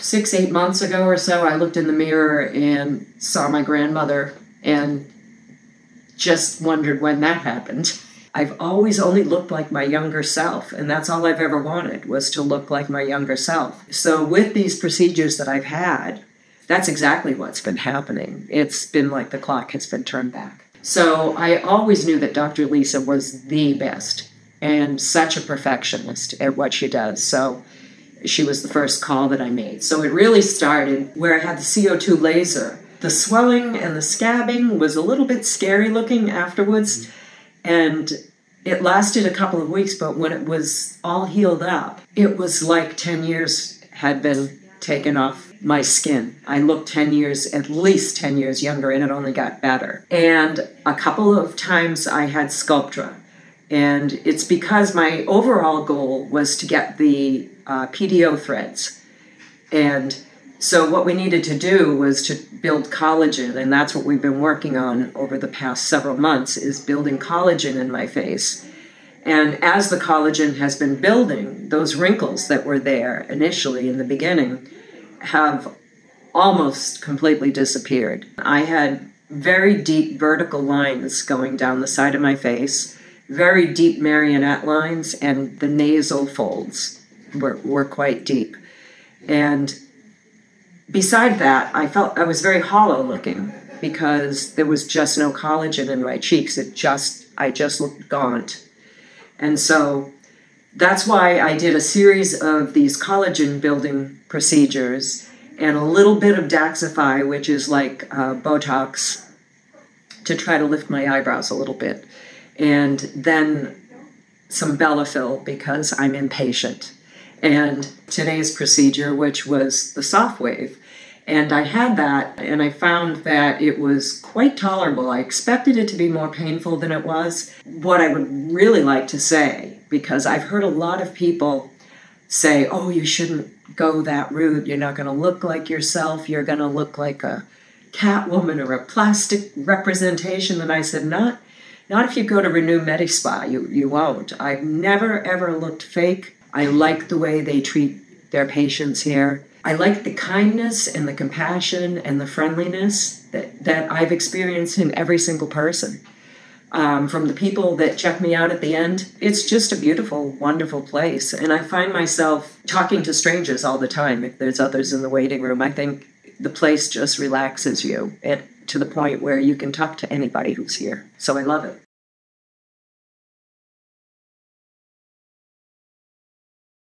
6, 8 months ago or so, I looked in the mirror and saw my grandmother and just wondered when that happened. I've always only looked like my younger self, and that's all I've ever wanted, was to look like my younger self. So with these procedures that I've had, that's exactly what's been happening. It's been like the clock has been turned back. So I always knew that Dr. Lisa was the best and such a perfectionist at what she does. So she was the first call that I made. So it really started where I had the CO2 laser. The swelling and the scabbing was a little bit scary looking afterwards, and it lasted a couple of weeks, but when it was all healed up, it was like 10 years had been taken off my skin. I looked 10 years, at least 10 years younger, and it only got better. And a couple of times I had Sculptra. And it's because my overall goal was to get the PDO threads. And so what we needed to do was to build collagen, and that's what we've been working on over the past several months, is building collagen in my face. And as the collagen has been building, those wrinkles that were there initially in the beginning have almost completely disappeared. I had very deep vertical lines going down the side of my face, very deep marionette lines, and the nasal folds were quite deep. And beside that, I felt I was very hollow looking because there was just no collagen in my cheeks. I just looked gaunt. And so that's why I did a series of these collagen building procedures and a little bit of Daxxify, which is like Botox, to try to lift my eyebrows a little bit. And then some Bellafill because I'm impatient. And today's procedure, which was the Sofwave. And I had that, and I found that it was quite tolerable. I expected it to be more painful than it was. What I would really like to say, because I've heard a lot of people say, oh, you shouldn't go that route. You're not going to look like yourself. You're going to look like a Catwoman or a plastic representation. And I said, not if you go to Renew Medi-Spa. You won't. I've never, ever looked fake. I like the way they treat their patients here. I like the kindness and the compassion and the friendliness that I've experienced in every single person. From the people that check me out at the end, it's just a beautiful, wonderful place. And I find myself talking to strangers all the time. If there's others in the waiting room, I think the place just relaxes you to the point where you can talk to anybody who's here. So I love it.